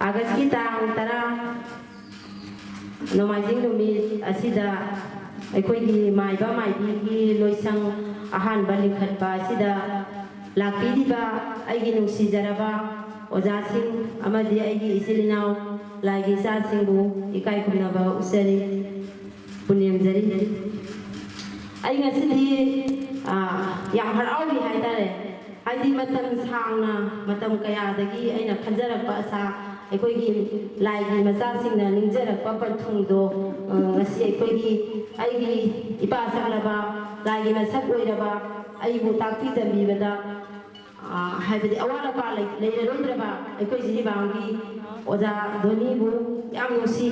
Agasti tang tara nomaijing numit asida ꯑꯩꯈꯣꯏꯒꯤ ꯃꯥꯏꯕ ꯃꯥꯏꯕꯤꯒꯤ ꯂꯣꯏꯁꯪ ꯑꯍꯥꯟꯕ ꯂꯤꯡꯈꯠꯄ ꯑꯁꯤꯗ ꯂꯥꯛꯄꯤꯔꯤꯕ ꯑꯩꯒꯤ ꯅꯨꯡꯁꯤꯖꯔꯕ ꯑꯣꯖꯥꯁꯤꯡ ꯑꯃꯗꯤ ꯑꯩꯒꯤ ꯏꯆꯤꯜ ꯏꯅꯥꯎ ꯂꯥꯏꯒꯤ ꯏꯆꯥꯁꯤꯡꯕꯨ ꯏꯀꯥꯏ ꯈꯨꯝꯅꯕ ꯎꯠꯆꯔꯤ ꯄꯨꯅꯦꯝꯖꯔꯤ ꯑꯩ ꯉꯁꯤꯗꯤ ꯌꯥꯝ ꯍꯔꯥꯎꯔꯤ ꯍꯥꯏꯇꯥꯔꯦ ꯍꯥꯏꯗꯤ ꯃꯇꯝ ꯁꯥꯡꯅ ꯃꯇꯝ ꯀꯌꯥꯗꯒꯤ ꯑꯩꯅ ꯈꯟꯖꯔꯛꯄ ꯑꯁꯥ ꯑꯩꯈꯣꯏꯒꯤ ꯂꯥꯏꯒꯤ ꯃꯆꯥꯁꯤꯡꯅ ꯅꯤꯡꯖꯔꯛꯄ ꯄꯟꯊꯨꯡꯗꯣ ꯉꯁꯤ ꯑꯩꯒꯤ ꯏꯄꯥ ꯁꯛꯂꯕ ꯂꯥꯏꯒꯤ ꯃꯁꯛ ꯑꯣꯏꯔꯕ ꯑꯩꯕꯨ ꯇꯥꯛꯄꯤ ꯇꯝꯕꯤꯕꯗ ꯍꯥꯏꯕꯗꯤ ꯑꯋꯥꯠ ꯑꯄꯥ ꯂꯩꯔꯔꯣꯏꯗ꯭ꯔꯕ ꯑꯩꯈꯣꯏ ꯖꯤꯔꯤꯕꯥꯝꯒꯤ ꯑꯣꯖꯥ ꯙꯣꯅꯤꯕꯨ ꯌꯥꯝ ꯅꯨꯡꯁꯤ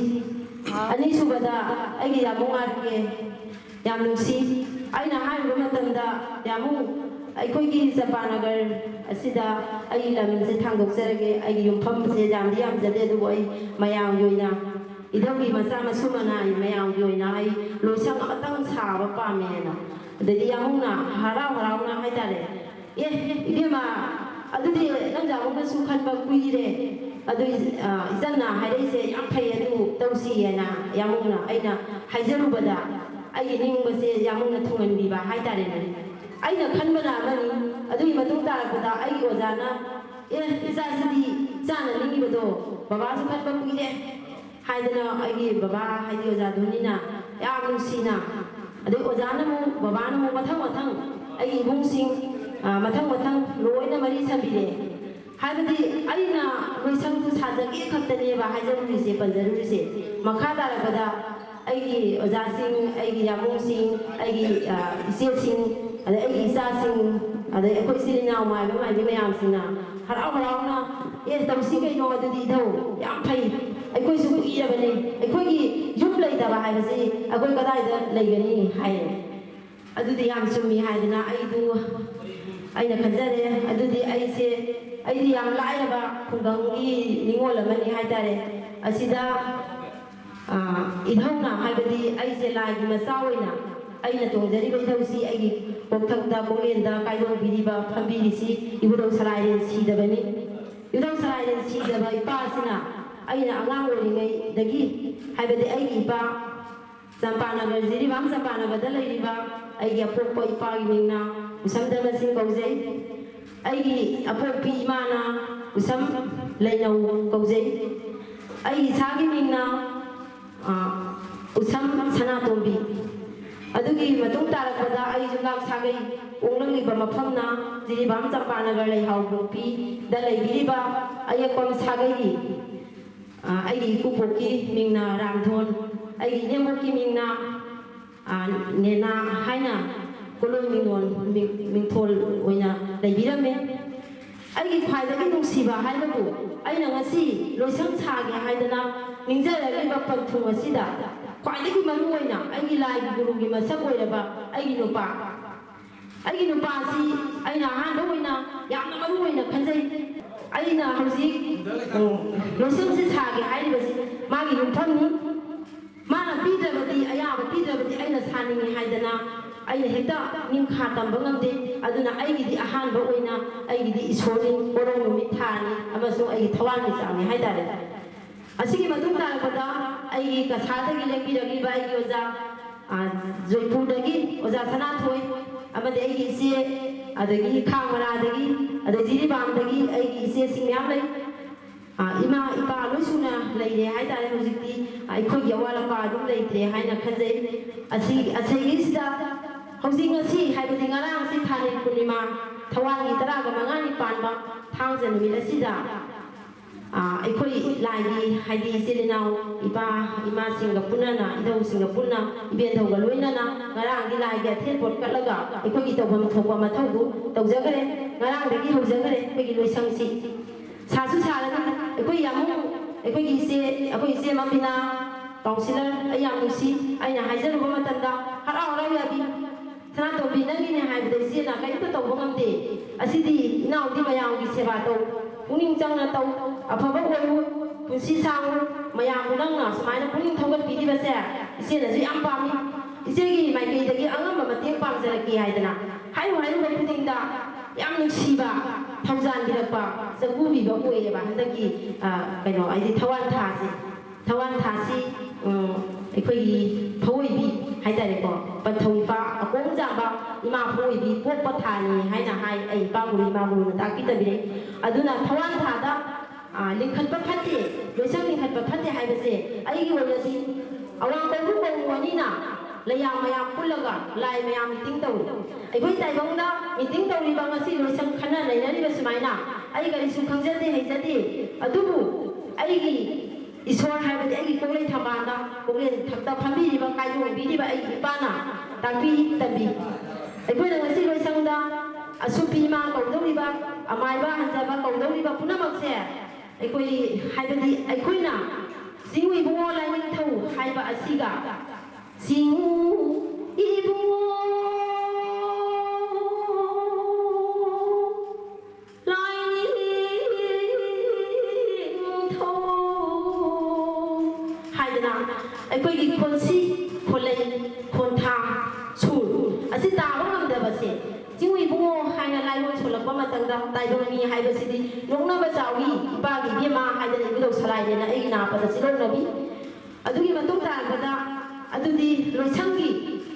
ꯑꯅꯤꯁꯨꯕꯗ ꯑꯩꯒꯤ ꯌꯥꯃꯨꯡ ꯑꯥꯔꯀꯦ ꯌꯥꯝ ꯅꯨꯡꯁꯤ ꯑꯩꯅ ꯍꯥꯏꯔꯤꯕ ꯃꯇꯝꯗ ꯌꯥꯃꯨꯡ ꯑꯩꯈꯣꯏꯒꯤ ꯆꯄꯥꯅꯒꯔ ꯑꯁꯤꯗ ꯑꯩ ꯂꯝꯁꯦ ꯊꯥꯡꯗꯣꯛꯆꯔꯒꯦ ꯑꯩꯒꯤ ꯌꯨꯝꯐꯝꯁꯦ ꯌꯥꯝꯗꯤ ꯌꯥꯝꯖꯗꯦ ꯑꯗꯨꯕꯨ ꯑꯩ ꯃꯌꯥꯝꯒꯤ ꯑꯣꯏꯅ ꯏꯙꯧꯒꯤ ꯃꯆꯥ ꯃꯁꯨ ꯃꯅꯥꯏ ꯃꯌꯥꯝꯒꯤ ꯑꯣꯏꯅ ꯑꯩ ꯂꯣꯏꯁꯪ ꯑꯃꯇꯪ ꯁꯥꯕ ꯄꯥꯝꯃꯦꯅ ꯑꯗꯩꯗꯤ ꯌꯥꯃꯨꯡꯅ ꯍꯔꯥꯎꯅ ꯍꯥꯏꯇꯥꯔꯦ ꯏꯕꯦꯝꯃ ꯑꯗꯨꯗꯤ ꯅꯪ ꯌꯥꯃꯨꯡꯅꯁꯨ ꯈꯟꯕ ꯀꯨꯏꯔꯦ ꯑꯗꯨ ꯏꯆꯟꯅ ꯍꯥꯏꯔꯛꯏꯁꯦ ꯌꯥꯝ ꯐꯩ ꯑꯗꯨ ꯇꯧꯁꯤꯌꯦꯅ ꯌꯥꯃꯨꯡꯅ ꯑꯩꯅ ꯍꯥꯏꯖꯔꯨꯕꯗ ꯑꯩꯒꯤ ꯅꯤꯡꯕꯁꯦ ꯌꯥꯃꯨꯡꯅ ꯊꯨꯡꯍꯟꯕꯤꯕ ꯍꯥꯏꯇꯥꯔꯦꯅꯦ ꯑꯩꯅ ꯈꯟꯕꯅ ꯑꯃꯅꯤ ꯑꯗꯨꯒꯤ ꯃꯇꯨꯡ ꯇꯥꯔꯛꯄꯗ ꯑꯩꯒꯤ ꯑꯣꯖꯥꯅ ꯏꯆꯥꯁꯤꯗꯤ ꯏꯆꯥꯅ ꯅꯤꯡꯉꯤꯕꯗꯣ ꯕꯕꯥꯁꯨ ꯈꯟꯕ ꯀꯨꯏꯔꯦ ꯍꯥꯏꯗꯅ ꯑꯩꯒꯤ ꯕꯕꯥ ꯍꯥꯏꯗꯤ ꯑꯣꯖꯥ ꯙꯣꯅꯤꯅ ꯌꯥꯝ ꯅꯨꯡꯁꯤꯅ ꯑꯗꯩ ꯑꯣꯖꯥꯅ ꯑꯃꯨꯛ ꯕꯕꯥꯅ ꯑꯃꯨꯛ ꯃꯊꯪ ꯑꯩꯒꯤ ꯏꯕꯨꯡꯁꯤꯡ ꯃꯊꯪ ꯂꯣꯏꯅ ꯃꯔꯤ ꯁꯝꯕꯤꯔꯦ ꯍꯥꯏꯕꯗꯤ ꯑꯩꯅ ꯂꯣꯏꯁꯪꯗꯨ ꯁꯥꯖꯒꯦ ꯈꯛꯇꯅꯦꯕ ꯍꯥꯏꯖꯔꯨꯔꯤꯁꯦ ꯄꯟꯖꯔꯨꯔꯤसे ꯃꯈꯥ ꯇꯥꯔꯛꯄꯗ ꯑꯩꯒꯤ ꯑꯣꯖꯥꯁꯤꯡ ꯑꯩꯒꯤ ꯌꯥꯃꯨꯡꯁꯤꯡ ꯑꯩꯒꯤ ꯏꯆꯦꯁꯤꯡ ꯑꯗꯩ ꯑꯩꯒꯤ ꯏꯆꯥꯁꯤꯡ ꯑꯗꯩ ꯑꯩꯈꯣꯏ ꯏꯆꯤꯜ ꯏꯅꯥꯎ ꯃꯥꯏꯕ ꯃꯥꯏꯕꯤ ꯃꯌꯥꯝꯁꯤꯡꯅ ꯍꯔꯥꯎꯅ ꯇꯧꯁꯤ ꯀꯩꯅꯣ ꯑꯗꯨꯗꯤ ꯏꯙꯧ ꯌꯥꯝ ꯐꯩ ꯑꯩꯈꯣꯏꯁꯨ ꯀꯨꯏꯔꯕꯅꯤ ꯑꯩꯈꯣꯏꯒꯤ ꯌꯨꯝ ꯂꯩꯇꯕ ꯍꯥꯏꯕꯁꯤ ꯑꯩꯈꯣꯏ ꯀꯗꯥꯏꯗ ꯂꯩꯒꯅꯤ ꯍꯥꯏꯌꯦ ꯑꯗꯨꯗꯤ ꯌꯥꯝ ꯆꯨꯝꯃꯤ ꯍꯥꯏꯗꯅ ꯑꯩꯅ ꯈꯟꯖꯔꯦ ꯑꯗꯨꯗꯤ ꯑꯩꯗꯤ ꯌꯥꯝ ꯂꯥꯏꯔꯕ ꯈꯨꯡꯒꯪꯒꯤ ꯅꯤꯡꯉꯣꯜ ꯑꯃꯅꯤ ꯍꯥꯏꯇꯥꯔꯦ ꯑꯁꯤꯗ ꯏꯙꯧꯅ ꯍꯥꯏꯕꯗꯤ ꯑꯩꯁꯦ ꯂꯥꯏꯒꯤ ꯃꯆꯥ ꯑꯣꯏꯅ ꯑꯩꯅ ꯇꯣꯡꯖꯔꯤꯕ ꯏꯙꯧꯁꯤ ꯑꯩꯒꯤ ꯀꯣꯛꯊꯛꯇ ꯀꯣꯛꯂꯦꯟꯗ ꯀꯥꯏꯗꯣꯛꯄꯤꯔꯤꯕ ꯐꯝꯕꯤꯔꯤꯁꯤ ꯏꯕꯨꯙꯧ ꯁꯂꯥꯏꯔꯦꯟ ꯁꯤꯗꯕꯅꯤ ꯏꯕꯨꯙꯧ ꯁꯂꯥꯏꯔꯦꯟ ꯁꯤꯗꯕ ꯏꯄꯥꯁꯤꯅ ꯑꯩꯅ ꯑꯉꯥꯡ ꯑꯣꯏꯔꯤꯉꯩꯗꯒꯤ ꯍꯥꯏꯕꯗꯤ ꯑꯩꯒꯤ ꯏꯄꯥ ꯆꯝꯄꯥꯅꯒꯔ ꯖꯤꯔꯤꯕꯥꯝ ꯆꯝꯄꯥꯅꯒꯔꯗ ꯂꯩꯔꯤꯕ ꯑꯩꯒꯤ ꯑꯄꯣꯛꯄ ꯏꯄꯥꯒꯤ ꯃꯤꯡꯅ ꯎꯁꯝ ꯙꯔꯃꯁꯤꯡ ꯀꯧꯖꯩ ꯑꯩꯒꯤ ꯑꯄꯣꯛꯄꯤ ꯏꯃꯥꯅ ꯎꯁꯝ ꯂꯩꯅꯧ ꯀꯧꯖꯩ ꯑꯩꯒꯤ ꯏꯁꯥꯒꯤ ꯃꯤꯡꯅ ꯎꯁꯝ ꯁꯅꯥꯇꯣꯝꯕꯤ ꯑꯗꯨꯒꯤ ꯃꯇꯨꯡ ꯇꯥꯔꯛꯄꯗ ꯑꯩ ꯌꯨꯝꯅꯥꯛ ꯁꯥꯒꯩ ꯄꯣꯛꯂꯛꯂꯤꯕ ꯃꯐꯝꯅ ꯖꯤꯔꯤꯕꯥꯝ ꯆꯝꯄꯥꯅꯒꯔ ꯂꯩꯍꯥꯎꯄꯣꯛꯄꯤꯗ ꯂꯩꯕꯤꯔꯤꯕ ꯑꯌꯦꯛꯄꯝ ꯁꯥꯒꯩꯒꯤ ꯑꯩꯒꯤ ꯏꯀꯨꯕꯣꯛꯀꯤ ꯃꯤꯡꯅ ꯔꯥꯝꯙꯣꯟ ꯑꯩꯒꯤ ꯏꯅꯦꯝꯕꯣꯛꯀꯤ ꯃꯤꯡꯅ ꯅꯦꯅꯥ ꯍꯥꯏꯅ ꯀꯣꯂꯣꯏ ꯃꯤꯡꯊꯣꯜ ꯑꯣꯏꯅ ꯂꯩꯕꯤꯔꯝꯃꯦ ꯑꯩꯒꯤ ꯈ꯭ꯋꯥꯏꯗꯒꯤ ꯅꯨꯡꯁꯤꯕ ꯍꯥꯏꯕꯕꯨ ꯑꯩꯅ ꯉꯁꯤ ꯂꯣꯏꯁꯪ ꯁꯥꯒꯦ ꯍꯥꯏꯗꯅ ꯅꯤꯡꯖꯔꯛꯂꯤꯕ ꯄꯟꯊꯨꯡ ꯑꯁꯤꯗ ꯈ꯭ꯋꯥꯏꯗꯒꯤ ꯃꯔꯨꯑꯣꯏꯅ ꯑꯩꯒꯤ ꯂꯥꯏꯒꯤ ꯒꯨꯔꯨꯒꯤ ꯃꯁꯛ ꯑꯣꯏꯔꯕ ꯑꯩꯒꯤ ꯅꯨꯄꯥꯁꯤ ꯑꯩꯅ ꯑꯍꯥꯟꯕ ꯑꯣꯏꯅ ꯌꯥꯝꯅ ꯃꯔꯨꯑꯣꯏꯅ ꯈꯟꯖꯩ ꯑꯩꯅ ꯍꯧꯖꯤꯛ ꯂꯣꯏꯁꯪꯁꯤ ꯁꯥꯒꯦ ꯍꯥꯏꯔꯤꯕꯁꯤ ꯃꯥꯒꯤ ꯌꯨꯝꯐꯝꯅꯤ ꯃꯥꯅ ꯄꯤꯗ꯭ꯔꯕꯗꯤ ꯑꯌꯥꯕ ꯄꯤꯗ꯭ꯔꯕꯗꯤ ꯑꯩꯅ ꯁꯥꯅꯤꯡꯉꯤ ꯍꯥꯏꯗꯅ ꯑꯩꯅ ꯍꯦꯛꯇ ꯅꯤꯡꯈꯥ ꯇꯝꯕ ꯉꯝꯗꯦ ꯑꯗꯨꯅ ꯑꯩꯒꯤꯗꯤ ꯑꯍꯥꯟꯕ ꯑꯣꯏꯅ ꯑꯩꯒꯤꯗꯤ ꯏꯁꯣꯔꯅꯤ ꯄꯣꯔꯣꯡ ꯅꯨꯃꯤꯠ ꯊꯥꯅꯤ ꯑꯃꯁꯨꯡ ꯑꯩꯒꯤ ꯊꯋꯥꯟꯃꯤꯆꯥꯛꯅꯤ ꯍꯥꯏꯇꯥꯔꯦ ꯑꯁꯤꯒꯤ ꯃꯇꯨꯡ ꯇꯥꯔꯛꯄꯗ ꯑꯩꯒꯤ ꯀꯁꯥꯔꯗꯒꯤ ꯂꯦꯡꯕꯤꯔꯛꯂꯤꯕ ꯑꯩꯒꯤ ꯑꯣꯖꯥ ꯖꯣꯏꯄꯨꯔꯗꯒꯤ ꯑꯣꯖꯥ ꯁꯅꯥꯊꯣꯏ ꯑꯃꯗꯤ ꯑꯩꯒꯤ ꯏꯆꯦ ꯑꯗꯒꯤ ꯈꯥꯡꯃꯔꯥꯗꯒꯤ ꯑꯗꯩ ꯖꯤꯔꯤꯕꯥꯝꯗꯒꯤ ꯑꯩꯒꯤ ꯏꯆꯦꯁꯤꯡ ꯃꯌꯥꯝ ꯂꯩ ꯏꯃꯥ ꯏꯄꯥ ꯂꯣꯏ ꯁꯨꯅ ꯂꯩꯔꯦ ꯍꯥꯏꯇꯥꯔꯦ ꯍꯧꯖꯤꯛꯇꯤ ꯑꯩꯈꯣꯏꯒꯤ ꯑꯋꯥꯠ ꯑꯄꯥ ꯑꯗꯨꯝ ꯂꯩꯇ꯭ꯔꯦ ꯍꯥꯏꯅ ꯈꯟꯖꯩ ꯑꯁꯤꯒꯤꯁꯤꯗ ꯍꯧꯖꯤꯛ ꯉꯁꯤ ꯍꯥꯏꯕꯗꯤ ꯉꯔꯥꯡꯁꯤ ꯊꯥꯅꯤꯜ ꯄꯨꯔꯅꯤꯃꯥ ꯊꯋꯥꯟꯒꯤ 15ꯅꯤ ꯄꯥꯟꯕ ꯊꯥꯡꯖ ꯅꯨꯃꯤꯠ ꯑꯁꯤꯗ ꯑꯩꯈꯣꯏ ꯂꯥꯏꯒꯤ ꯍꯥꯏꯗꯤ ꯏꯆꯤꯜ ꯏꯅꯥꯎ ꯏꯃꯥꯁꯤꯡꯒ ꯄꯨꯟꯅ ꯏꯙꯧꯁꯤꯡꯒ ꯄꯨꯟꯅ ꯏꯕꯦꯟꯙꯧꯒ ꯂꯣꯏꯅꯅ ꯉꯔꯥꯡꯗꯤ ꯂꯥꯏꯒꯤ ꯑꯊꯦꯟꯄꯣꯠ ꯀꯠꯂꯒ ꯑꯩꯈꯣꯏꯒꯤ ꯇꯧꯐꯝ ꯊꯣꯛꯄ ꯃꯊꯧꯗꯨ ꯇꯧꯖꯈ꯭ꯔꯦ ꯉꯔꯥꯡꯗꯒꯤ ꯍꯧꯖꯈ꯭ꯔꯦ ꯑꯩꯈꯣꯏꯒꯤ ꯂꯣꯏꯁꯪꯁꯤ ꯁꯥꯁꯨ ꯁꯥꯔꯒ ꯑꯩꯈꯣꯏ ꯌꯥꯃꯨꯡ ꯑꯩꯈꯣꯏ ꯏꯆꯦ ꯃꯝꯕꯤꯅꯥ ꯀꯥꯎꯟꯁꯤꯂꯔ ꯑꯩ ꯌꯥꯝ ꯅꯨꯡꯁꯤ ꯑꯩꯅ ꯍꯥꯏꯖꯔꯨꯕ ꯃꯇꯝꯗ ꯍꯔꯥꯎ ꯌꯥꯕꯤ ꯁꯅꯥꯇꯣꯝꯕꯤ ꯅꯪꯒꯤꯅꯦ ꯍꯥꯏꯕꯗ ꯏꯆꯦꯅ ꯀꯔꯤꯝꯇ ꯇꯧꯕ ꯉꯝꯗꯦ ꯑꯁꯤꯗꯤ ꯏꯅꯥꯎꯗꯤ ꯃꯌꯥꯝꯒꯤ ꯁꯦꯕꯥ ꯇꯧ ꯄꯨꯛꯅꯤꯡ ꯆꯪꯅ ꯇꯧ ꯑꯐꯕ ꯑꯣꯏꯌꯨ ꯄꯨꯟꯁꯤ ꯁꯥꯡꯉꯨ ꯃꯌꯥꯝꯕꯨ ꯅꯪꯅ ꯁꯨꯃꯥꯏꯅ ꯄꯨꯛꯅꯤꯡ ꯊꯧꯒꯠꯄꯤꯔꯤꯕꯁꯦ ꯏꯆꯦꯅꯁꯨ ꯌꯥꯝ ꯄꯥꯝꯃꯤ ꯏꯆꯦꯒꯤ ꯃꯥꯏꯀꯩꯗꯒꯤ ꯑꯉꯝꯕ ꯃꯇꯦꯡ ꯄꯥꯡꯖꯔꯛꯀꯦ ꯍꯥꯏꯗꯅ ꯍꯥꯏꯔꯨꯕ ꯈꯨꯗꯤꯡꯗ ꯌꯥꯝ ꯅꯨꯡꯁꯤꯕ ꯊꯧꯖꯥꯟꯕꯤꯔꯛꯄ ꯆꯪꯕꯨꯕꯤꯕ ꯑꯣꯏꯌꯦꯕ ꯍꯟꯗꯛꯀꯤ ꯀꯩꯅꯣ ꯍꯥꯏꯗꯤ ꯊꯧꯋꯥꯟ ꯊꯥꯁꯤ ꯑꯩꯈꯣꯏꯒꯤ ꯐꯧꯑꯣꯏꯕꯤ ꯍꯥꯏꯇꯥꯔꯦꯀꯣ ꯄꯟꯊꯧ ꯏꯄꯥ ꯑꯀꯣꯡ ꯆꯥꯕ ꯏꯃꯥ ꯐꯧꯑꯣꯏꯕꯤ ꯄꯣꯛꯄ ꯊꯥꯅꯤ ꯍꯥꯏꯅ ꯍꯥꯏ ꯑꯩ ꯏꯃꯥꯒꯨꯔꯨꯅ ꯇꯥꯛꯄꯤ ꯇꯝꯕꯤꯔꯛꯏ ꯑꯗꯨꯅ ꯊꯧꯋꯥꯟ ꯊꯥꯗ ꯂꯤꯡꯈꯠꯄ ꯐꯠꯇꯦ ꯂꯣꯏꯁꯪ ꯂꯤꯡꯈꯠꯄ ꯐꯠꯇꯦ ꯍꯥꯏꯕꯁꯦ ꯑꯩꯒꯤ ꯑꯣꯏꯅꯗꯤ ꯑꯋꯥꯡ ꯀꯧꯕ꯭ꯔꯨ ꯀꯧꯅꯨꯅꯤꯅ ꯂꯩꯌꯥꯝ ꯃꯌꯥꯝ ꯄꯨꯜꯂꯒ ꯂꯥꯏ ꯃꯌꯥꯝ ꯃꯤꯇꯤꯡ ꯇꯧꯏ ꯑꯩꯈꯣꯏ ꯇꯥꯏꯕꯪꯗ ꯃꯤꯇꯤꯡ ꯇꯧꯔꯤꯕ ꯉꯁꯤ ꯂꯣꯏꯁꯪ ꯈꯟꯅ ꯅꯩꯅꯔꯤꯕ ꯁꯨꯃꯥꯏꯅ ꯑꯩ ꯀꯔꯤꯁꯨ ꯈꯪꯖꯗꯦ ꯍꯩꯖꯗꯦ ꯑꯗꯨꯕꯨ ꯑꯩꯒꯤ ꯏꯁꯣꯔ ꯍꯥꯏꯕꯗꯤ ꯑꯩꯒꯤ ꯀꯣꯛꯂꯩ ꯊꯝꯕꯥꯜꯗ ꯀꯣꯛꯂꯦꯟ ꯊꯛꯇ ꯐꯝꯕꯤꯔꯤꯕ ꯀꯥꯏꯗꯣꯡꯕꯤꯔꯤꯕ ꯑꯩꯒꯤ ꯏꯄꯥꯅ ꯇꯥꯛꯄꯤ ꯇꯝꯕꯤ ꯑꯩꯈꯣꯏꯅ ꯉꯁꯤ ꯂꯣꯏꯁꯪꯗ ꯑꯁꯨꯄꯤ ꯏꯃꯥ ꯀꯧꯗꯧꯔꯤꯕ ꯑꯃꯥꯏꯕ ꯍꯟꯖꯕ ꯀꯧꯗꯧꯔꯤꯕ ꯄꯨꯝꯅꯃꯛꯁꯦ ꯑꯩꯈꯣꯏ ꯍꯥꯏꯕꯗꯤ ꯑꯩꯈꯣꯏꯅ ꯆꯤꯡꯎ ꯏꯕꯨꯡꯉꯣ ꯂꯥꯏꯅꯤꯡꯊꯧ ꯍꯥꯏꯕ ꯑꯁꯤꯒ ꯆꯤꯡꯎ ꯏꯕꯨꯡꯉꯣ ꯑꯩꯈꯣꯏꯒꯤ ꯈꯣꯟꯁꯤ ꯈꯣꯟꯂꯩ ꯈꯣꯟꯊꯥ ꯁꯨꯔ ꯑꯁꯤ ꯇꯥꯕ ꯉꯝꯗꯕꯁꯦ ꯆꯤꯡꯎ ꯏꯕꯨꯡꯉꯣ ꯍꯥꯏꯅ ꯂꯥꯏꯂꯣꯟ ꯁꯣꯜꯂꯛꯄ ꯃꯇꯝꯗ ꯇꯥꯏꯕꯪ ꯃꯤ ꯍꯥꯏꯕꯁꯤꯗꯤ ꯅꯣꯛꯅꯕ ꯆꯥꯎꯏ ꯏꯄꯥꯒꯤ ꯏꯕꯦꯝꯃ ꯍꯥꯏꯗꯅ ꯏꯕꯨꯙꯧ ꯁꯂꯥꯏꯅꯦꯅ ꯑꯩꯒꯤ ꯅꯥꯄꯗ ꯁꯤꯂꯧꯅꯕꯤ ꯑꯗꯨꯒꯤ ꯃꯇꯨꯡ ꯇꯥꯔꯛꯄꯗ ꯑꯗꯨꯗꯤ ꯂꯣꯏꯁꯪꯒꯤ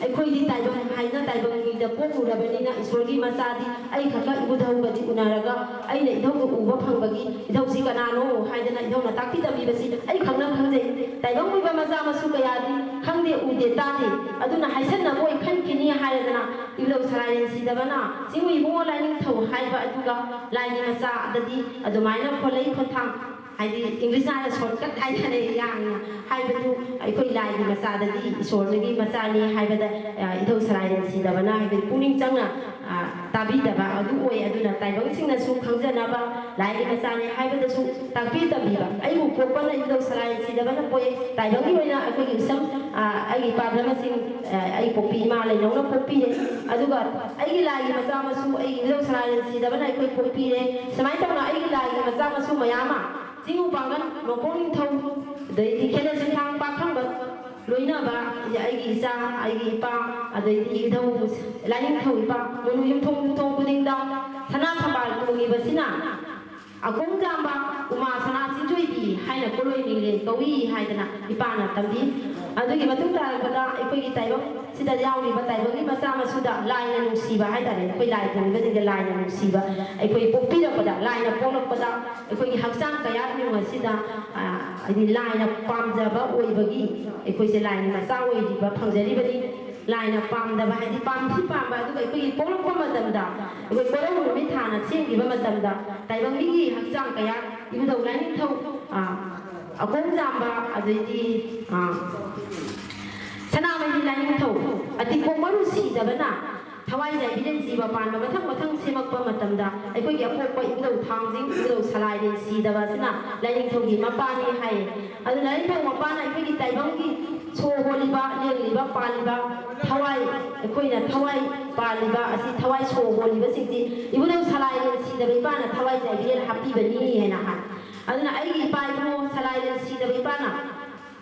ꯑꯩꯈꯣꯏꯗꯤ ꯇꯥꯏꯕꯪ ꯍꯥꯏꯅ ꯇꯥꯏꯕꯪꯒꯤꯗ ꯄꯣꯛꯂꯨꯔꯕꯅꯤꯅ ꯏꯁꯣꯔꯒꯤ ꯃꯆꯥꯗꯤ ꯑꯩ ꯈꯛꯇ ꯏꯕꯨꯙꯧꯒꯗꯤ ꯎꯅꯔꯒ ꯑꯩꯅ ꯏꯙꯧꯒ ꯎꯕ ꯐꯪꯕꯒꯤ ꯏꯙꯧꯁꯤ ꯀꯅꯥꯅꯣ ꯍꯥꯏꯗꯅ ꯏꯙꯧꯅ ꯇꯥꯛꯄꯤ ꯇꯝꯕꯤꯕꯁꯤ ꯑꯩ ꯈꯪꯅ ꯈꯪꯖꯩ ꯇꯥꯏꯕꯪ ꯑꯣꯏꯕ ꯃꯆꯥ ꯃꯁꯨ ꯀꯌꯥꯗꯤ ꯈꯪꯗꯦ ꯎꯗꯦ ꯇꯥꯗꯦ ꯑꯗꯨꯅ ꯍꯥꯏꯁꯟꯅꯕ ꯑꯣꯏ ꯈꯟꯈꯤꯅꯤ ꯍꯥꯏꯔꯗꯅ ꯏꯕꯨꯙꯧ ꯁꯂꯥꯏꯔꯦꯟ ꯁꯤꯗꯕꯅ ꯆꯤꯡꯎ ꯏꯕꯨꯡꯉꯣ ꯂꯥꯏꯅꯤꯡꯊꯧ ꯍꯥꯏꯕ ꯑꯗꯨꯒ ꯂꯥꯏꯒꯤ ꯃꯆꯥꯗꯗꯤ ꯑꯗꯨꯃꯥꯏꯅ ꯈꯣꯟꯂꯩ ꯈꯣꯟꯊꯥꯡ ꯍꯥꯏꯗꯤ ꯏꯪꯂꯤꯁꯅ ꯁꯣꯔꯠꯀꯠ ꯍꯥꯏꯇꯥꯔꯦ ꯌꯥꯡꯅ ꯍꯥꯏꯕꯗꯨ ꯑꯩꯈꯣꯏ ꯂꯥꯏꯒꯤ ꯃꯆꯥꯗꯗꯤ ꯏꯁꯣꯔꯒꯤ ꯃꯆꯥꯅꯤ ꯍꯥꯏꯕꯗ ꯏꯙꯧ ꯁꯂꯥꯏꯔꯦꯟ ꯁꯤꯗꯕꯅ ꯍꯥꯏꯕꯗꯤ ꯄꯨꯛꯅꯤꯡ ꯆꯪꯅ ꯇꯥꯕꯤꯗꯕ ꯑꯗꯨ ꯑꯣꯏ ꯑꯗꯨꯅ ꯇꯥꯏꯕꯪꯁꯤꯡꯅꯁꯨ ꯈꯪꯖꯅꯕ ꯂꯥꯏꯒꯤ ꯃꯆꯥꯅꯤ ꯍꯥꯏꯕꯗꯁꯨ ꯇꯥꯛꯄꯤ ꯇꯝꯕꯤꯕ ꯑꯩꯕꯨ ꯄꯣꯛꯄꯅ ꯏꯙꯧ ꯁꯂꯥꯏꯔꯦꯟ ꯁꯤꯗꯕꯅ ꯄꯣꯛꯏ ꯇꯥꯏꯕꯪꯒꯤ ꯑꯣꯏꯅ ꯑꯩꯈꯣꯏꯒꯤ ꯏꯁꯝ ꯑꯩꯒꯤ ꯏꯄꯥꯙꯔꯃꯁꯤꯡ ꯑꯩ ꯄꯣꯛꯄꯤ ꯏꯃꯥ ꯂꯩꯅꯧꯅ ꯄꯣꯛꯄꯤꯔꯦ ꯑꯗꯨꯒ ꯑꯩꯒꯤ ꯂꯥꯏꯒꯤ ꯃꯆꯥ ꯃꯁꯨ ꯑꯩꯒꯤ ꯏꯙꯧ ꯁꯂꯥꯏꯔꯦꯟ ꯁꯤꯗꯕꯅ ꯑꯩꯈꯣꯏ ꯄꯣꯛꯄꯤꯔꯦ ꯁꯨꯃꯥꯏꯅ ꯇꯧꯅ ꯑꯩꯒꯤ ꯂꯥꯏꯒꯤ ꯃꯆꯥ ꯃꯁꯨ ꯃꯌꯥꯝ ꯑꯃ ꯆꯤꯡꯎ ꯄꯥꯡꯒꯟ ꯅꯣꯡꯄꯣꯛ ꯅꯤꯡꯊꯧ ꯑꯗꯩꯗꯤ ꯈꯦꯂꯦ ꯁꯤꯡꯊꯥꯡ ꯄꯥꯈꯪꯕ ꯂꯣꯏꯅꯕ ꯑꯩꯒꯤ ꯏꯆꯥ ꯑꯩꯒꯤ ꯏꯄꯥ ꯑꯗꯩꯗꯤ ꯏꯙꯧ ꯂꯥꯏꯅꯤꯡꯊꯧ ꯏꯄꯥ ꯃꯣꯅꯨ ꯌꯨꯝꯊꯣꯡ ꯌꯨꯝꯊꯣꯡ ꯈꯨꯗꯤꯡꯗ ꯁꯅꯥ ꯊꯝꯕꯥꯜ ꯇꯣꯡꯉꯤꯕꯁꯤꯅ ꯑꯀꯣꯡ ꯆꯥꯝꯕ ꯎꯃꯥ ꯁꯅꯥ ꯆꯤꯡꯖꯣꯏꯕꯤ ꯍꯥꯏꯅ ꯀꯣꯂꯣꯏ ꯅꯤꯡꯂꯦꯟ ꯀꯧꯏ ꯍꯥꯏꯗꯅ ꯏꯄꯥꯅ ꯇꯝꯕꯤ ꯑꯗꯨꯒꯤ ꯃꯇꯨꯡ ꯇꯥꯔꯛꯄꯗ ꯑꯩꯈꯣꯏꯒꯤ ꯇꯥꯏꯕꯪꯁꯤꯗ ꯌꯥꯎꯔꯤꯕ ꯇꯥꯏꯕꯪꯒꯤ ꯃꯆꯥ ꯃꯁꯨꯗ ꯂꯥꯏꯅ ꯅꯨꯡꯁꯤꯕ ꯍꯥꯏꯇꯥꯔꯦ ꯑꯩꯈꯣꯏ ꯂꯥꯏ ꯈꯨꯔꯨꯝꯕꯁꯤꯡꯁꯦ ꯂꯥꯏꯅ ꯅꯨꯡꯁꯤꯕ ꯑꯩꯈꯣꯏ ꯄꯣꯛꯄꯤꯔꯛꯄꯗ ꯂꯥꯏꯅ ꯄꯣꯛꯂꯛꯄꯗ ꯑꯩꯈꯣꯏꯒꯤ ꯍꯛꯆꯥꯡ ꯀꯌꯥꯠꯅꯨꯡ ꯑꯁꯤꯗ ꯍꯥꯏꯗꯤ ꯂꯥꯏꯅ ꯄꯥꯝꯖꯕ ꯑꯣꯏꯕꯒꯤ ꯑꯩꯈꯣꯏꯁꯦ ꯂꯥꯏꯅ ꯃꯆꯥ ꯑꯣꯏꯔꯤꯕ ꯐꯪꯖꯔꯤꯕꯅꯤ ꯂꯥꯏꯅ ꯄꯥꯝꯗꯕ ꯍꯥꯏꯗꯤ ꯄꯥꯝꯕ ꯑꯗꯨꯒ ꯑꯩꯈꯣꯏꯒꯤ ꯄꯣꯛꯂꯛꯄ ꯃꯇꯝꯗ ꯑꯩꯈꯣꯏ ꯀꯣꯔꯧ ꯅꯨꯃꯤꯠ ꯊꯥꯅ ꯁꯦꯝꯈꯤꯕ ꯃꯇꯝꯗ ꯇꯥꯏꯕꯪꯒꯤ ꯍꯛꯆꯥꯡ ꯀꯌꯥ ꯏꯕꯨꯙꯧ ꯂꯥꯏꯅꯤꯡꯊꯧ ꯑꯀꯣꯡ ꯆꯥꯝꯕ ꯑꯗꯩꯗꯤ ꯁꯅꯥꯃꯍꯤ ꯂꯥꯏꯅꯤꯡꯊꯧ ꯑꯇꯤꯡꯈꯣꯛ ꯃꯔꯨ ꯁꯤꯗꯕꯅ ꯊꯋꯥꯏꯖꯥꯏꯕꯤꯔꯦꯟ ꯖꯤꯕ ꯄꯥꯟꯕ ꯃꯊꯪ ꯁꯦꯝꯃꯛꯄ ꯃꯇꯝꯗ ꯑꯩꯈꯣꯏꯒꯤ ꯑꯄꯣꯛꯄ ꯏꯕꯨꯙꯧ ꯊꯥꯡꯖꯤꯡ ꯏꯕꯨꯙꯧ ꯁꯂꯥꯏꯔꯦꯟ ꯁꯤꯗꯕ ꯑꯁꯤꯅ ꯂꯥꯏꯅꯤꯡꯊꯧꯒꯤ ꯃꯄꯥꯅꯤ ꯍꯥꯏꯌꯦ ꯑꯗꯨ ꯂꯥꯏꯅꯤꯡꯊꯧ ꯃꯄꯥꯅ ꯑꯩꯈꯣꯏꯒꯤ ꯇꯥꯏꯕꯪꯒꯤ ꯁꯣꯔ ꯍꯣꯜꯂꯤꯕ ꯂꯦꯡꯂꯤꯕ ꯄꯥꯜꯂꯤꯕ ꯊꯋꯥꯏ ꯑꯩꯈꯣꯏꯅ ꯊꯋꯥꯏ ꯄꯥꯜꯂꯤꯕ ꯑꯁꯤ ꯊꯋꯥꯏ ꯁꯣꯔ ꯍꯣꯜꯂꯤꯕꯁꯤꯡꯁꯤ ꯏꯕꯨꯙꯧ ꯁꯂꯥꯏꯔꯦꯟ ꯁꯤꯗꯕ ꯏꯄꯥꯅ ꯊꯋꯥꯏꯖꯥꯏꯕꯤꯔꯦꯟ ꯍꯥꯞꯄꯤꯕꯅꯤ ꯍꯥꯏꯅ ꯍꯥꯏ ꯑꯗꯨꯅ ꯑꯩꯒꯤ ꯏꯄꯥ ꯏꯕꯨꯡꯉꯣ ꯁꯂꯥꯏꯔꯦꯟ ꯁꯤꯗꯕ ꯏꯄꯥꯅ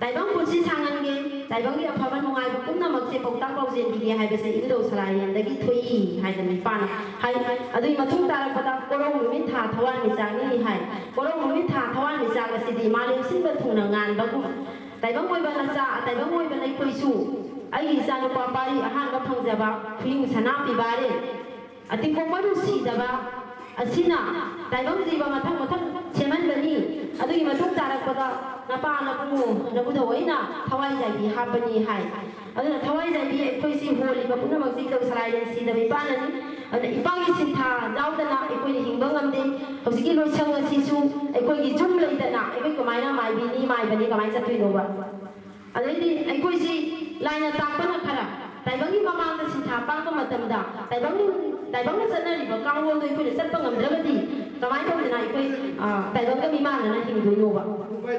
ꯇꯥꯏꯕꯪ ꯄꯨꯟꯁꯤ ꯁꯥꯡꯍꯟꯒꯦ ꯇꯥꯏꯕꯪꯒꯤ ꯑꯐꯕ ꯅꯨꯡꯉꯥꯏꯕ ꯄꯨꯝꯅꯃꯛꯁꯦ ꯄꯥꯎꯇꯥꯛ ꯄꯥꯎꯖꯦꯟꯕꯤꯒꯦ ꯍꯥꯏꯕꯁꯦ ꯏꯕꯨꯙꯧ ꯁꯂꯥꯏꯔꯦꯟꯗꯒꯤ ꯊꯣꯛꯏ ꯍꯥꯏꯗꯅ ꯏꯄꯥꯅ ꯍꯥꯏ ꯑꯗꯨꯒꯤ ꯃꯇꯨꯡ ꯇꯥꯔꯛꯄꯗ ꯀꯣꯔꯧ ꯅꯨꯃꯤꯠ ꯊꯥ ꯊꯋꯥꯟꯃꯤꯆꯥꯛꯅꯤ ꯍꯥꯏ ꯀꯣꯔꯧ ꯅꯨꯃꯤꯠ ꯊꯥ ꯊꯋꯥꯟꯃꯤꯆꯥꯛ ꯑꯁꯤꯗꯤ ꯃꯥꯂꯦꯝ ꯁꯤꯟꯕ ꯊꯨꯡꯅ ꯉꯥꯟꯕꯒꯨꯝ ꯇꯥꯏꯕꯪ ꯑꯣꯏꯕ ꯅꯆꯥ ꯇꯥꯏꯕꯪ ꯑꯣꯏꯕ ꯑꯩꯈꯣꯏꯁꯨ ꯑꯩꯒꯤ ꯏꯆꯥꯅꯨꯄꯥ ꯄꯥꯔꯤ ꯑꯍꯥꯟꯕ ꯐꯪꯖꯕ ꯈꯨꯌꯤꯡ ꯁꯅꯥ ꯄꯤꯕꯥꯔꯦ ꯑꯇꯤꯡꯈꯣꯛ ꯃꯔꯨ ꯁꯤꯗꯕ ꯑꯁꯤꯅ ꯇꯥꯏꯕꯪ ꯖꯤꯕ ꯃꯊꯪ ꯁꯦꯝꯍꯟꯕꯅꯤ ꯑꯗꯨꯒꯤ ꯃꯇꯨꯡ ꯇꯥꯔꯛꯄꯗ ꯅꯄꯥ ꯅꯄꯨꯡꯉꯣ ꯅꯕꯨꯙꯧ ꯑꯩꯅ ꯊꯋꯥꯏꯖꯥꯏꯕꯤ ꯍꯥꯞꯄꯅꯤ ꯍꯥꯏ ꯑꯗꯨꯅ ꯊꯋꯥꯏꯖꯥꯏꯕꯤ ꯑꯩꯈꯣꯏꯁꯤ ꯍꯣꯜꯂꯤꯕ ꯄꯨꯝꯅꯃꯛꯁꯤ ꯏꯙꯧ ꯁꯂꯥꯏꯔꯦꯟ ꯁꯤꯗꯕ ꯏꯄꯥꯅꯅꯤ ꯑꯗꯨꯅ ꯏꯄꯥꯒꯤ ꯁꯤꯟꯊꯥ ꯌꯥꯎꯗꯅ ꯑꯩꯈꯣꯏꯅ ꯍꯤꯡꯕ ꯉꯝꯗꯦ ꯍꯧꯖꯤꯛꯀꯤ ꯂꯣꯏꯁꯪ ꯑꯁꯤꯁꯨ ꯑꯩꯈꯣꯏꯒꯤ ꯖꯨꯝ ꯂꯩꯗꯅ ꯑꯩꯈꯣꯏ ꯀꯃꯥꯏꯅ ꯃꯥꯏꯕꯤꯅꯤ ꯃꯥꯏꯕꯅꯤ ꯀꯃꯥꯏꯅ ꯆꯠꯇꯣꯏꯅꯣꯕ ꯑꯗꯩꯗꯤ ꯑꯩꯈꯣꯏꯁꯤ ꯂꯥꯏꯅ ꯇꯥꯛꯄꯅ ꯈꯔ ꯇꯥꯏꯕꯪꯒꯤ ꯃꯃꯥꯡꯗ ꯁꯤꯟꯊꯥ ꯄꯥꯡꯕ ꯃꯇꯝꯗ ꯇꯥꯏꯕꯪꯅ ꯆꯠꯅꯔꯤꯕ ꯀꯥꯡꯂꯣꯟꯗꯣ ꯑꯩꯈꯣꯏꯅ ꯆꯠꯄ ꯉꯝꯗ꯭ꯔꯒꯗꯤ ꯀꯃꯥꯏꯅ ꯇꯧꯗꯅ ꯑꯩꯈꯣꯏ ꯇꯥꯏꯕꯪꯒ ꯃꯤꯃꯥꯟꯅꯅ ꯍꯤꯡꯗꯣꯏꯅꯣꯕ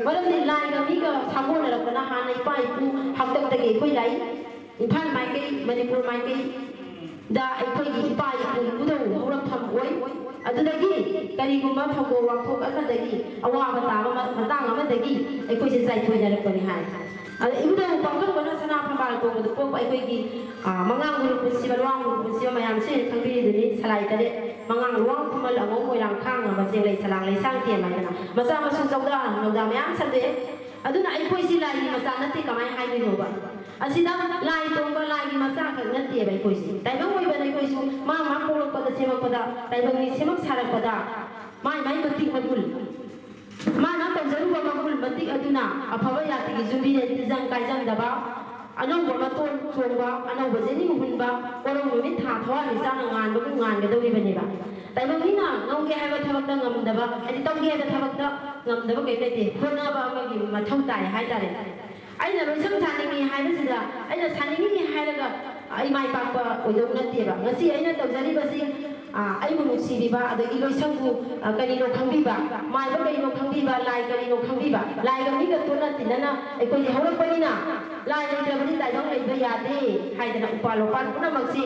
ꯃꯔꯝꯗꯤ ꯂꯥꯏꯒ ꯃꯤꯒ ꯁꯥꯒꯣꯟꯅꯔꯛꯄꯅ ꯍꯥꯟꯅ ꯏꯄꯥ ꯏꯄꯨ ꯍꯥꯛꯇꯛꯇꯒꯤ ꯑꯩꯈꯣꯏ ꯂꯥꯛꯏ ꯏꯝꯐꯥꯜ ꯃꯥꯏꯀꯩ ꯃꯅꯤꯄꯨꯔ ꯃꯥꯏꯀꯩꯗ ꯑꯩꯈꯣꯏꯒꯤ ꯏꯄꯥ ꯏꯄꯨ ꯏꯕꯨꯙꯧ ꯍꯧꯔꯛꯐꯝ ꯑꯣꯏ ꯑꯗꯨꯗꯒꯤ ꯀꯔꯤꯒꯨꯝꯕ ꯊꯧꯗꯣꯛ ꯋꯥꯊꯣꯛ ꯑꯃꯗꯒꯤ ꯑꯋꯥꯕ ꯇꯥꯕ ꯃꯇꯥꯡ ꯑꯃꯗꯒꯤ ꯑꯩꯈꯣꯏꯁꯦ ꯆꯥꯏꯊꯣꯏꯅꯔꯛꯄꯅꯤ ꯍꯥꯏ ꯑꯗ ꯏꯕꯨꯙꯧ ꯄꯥꯈꯪꯕꯅ ꯁꯅꯥ ꯊꯝꯕꯥꯜ ꯇꯣꯡꯕꯗ ꯄꯣꯛꯄ ꯑꯩꯈꯣꯏꯒꯤ ꯃꯉꯥꯡꯒꯨꯔꯨ ꯄꯨꯟꯁꯤꯕ ꯂꯋꯥꯡꯒꯨꯔꯨ ꯄꯨꯟꯁꯤꯕ ꯃꯌꯥꯝꯁꯦ ꯈꯪꯕꯤꯔꯤꯗꯨꯅꯤ ꯁꯂꯥꯏ ꯇꯔꯦꯠ mangang luang kumal ang mo ilang kang nga basing lay salang lay sang tiyan may na masama susawda ngawda mayang sabi aduna ay koy sila ni masana ti kamay hay ni roba asida lai tong ba lai ni masa ka ngati bay koy si tay bang moy banay koy su ma pulok pada semak pada tay bang ni semak sarak pada mai matik magul mana tong zaru ba magul matik aduna aphawa yati gi zumbi ne tizang kai jang daba anong ba maton chongba anong ba jeni hunba orong mi tha thwa ni sa ngan ba ngan ga dawi bani ba tay bang ni na ngong ge ha ba thawak da ngam daba adi tong ge da thawak da ngam daba kai te khona ba ma gi ma thau tai hai ta re aina loi sam saningi hai ba sida aina saningi ni hai raga ai mai pa pa oidong na te ba ngasi aina tawjari ba si ai mu nusi bi ba adagi loi sam ku kani no khangbi ba mai ba kai no khangbi ba lai kani no khangbi ba lai ga mi ga to na tinana ai ko ni hawak pa ni na lai lai da ba ni tai dong lai ba ya de hai da na upalo pan puna mag si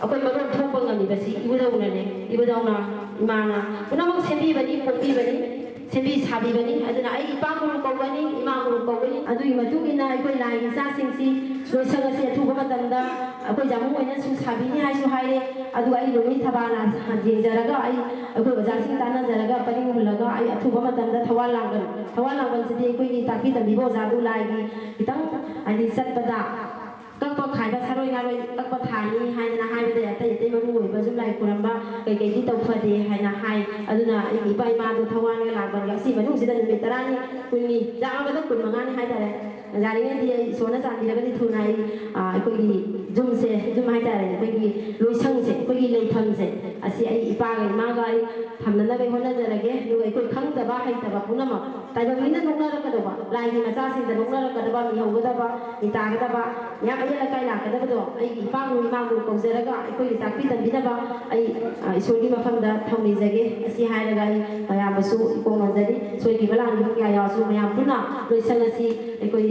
ako'y maroon thong ngani ba si ibudong na ne ibudong na imana puna mag sembi ba ni pokbi ba ni sembi sabi ba ni aduna ai ipamul ko ba ni imamul ko ba ni adui matugina ako'y lai sa singsi loi sang asi athu ba matanda ako'y jamu oina su sabi ni hai su hai re adu ai loi thabana jing jaraga ai ako'y bazar sing tana jaraga paring hulaga ai athu ba matanda thawalangan sidi ako'y taki tambi bo jadu lai gi kitang ani sat pada kakpa khai ba saroi ngaroi kakpa thani hai na hai ba ya tai ma mu ba zum lai kuramba kai kai ti tau phade hai na hai aduna i pai ma du thawan ga la ban ga si ba nu sida ni tarani kunni ja ga da kun manga ni hai ta re jari ni di sona san di ga di thu nai koi gi zum se zum hai ta re koi gi loi sang se koi gi lei tham se asi ai ipa ga ma ga ai tham na ga hona ja rage lu ai koi khang ta ba hai ta ba puna ma tai ba ni na nong na ra ka da ba lai ni ma cha sin da nong na ra ka da ba mi ho ga da ba ni ta ga da ba ya ka ya kai la ka da ba do ai ipa mu ma mu ko je ra ga ai koi ta pi tan bi da ba ai isoi gi ma pham da thong ni jage asi hai ra ga ai ya ba su ko no ja di soi gi ba lang gi ya ya su ma ya puna loi sang asi ai koi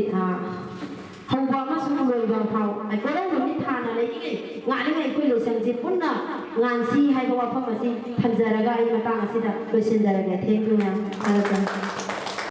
hầu ba mà số người vào phao, ai có đâu được đi thàn là lấy cái ngã đi ngay quay lối sang dịp phun na ngàn si hay bao phong mà si thành ra là gai mà ta là si thật lối sinh ra là cái thêm luôn nha,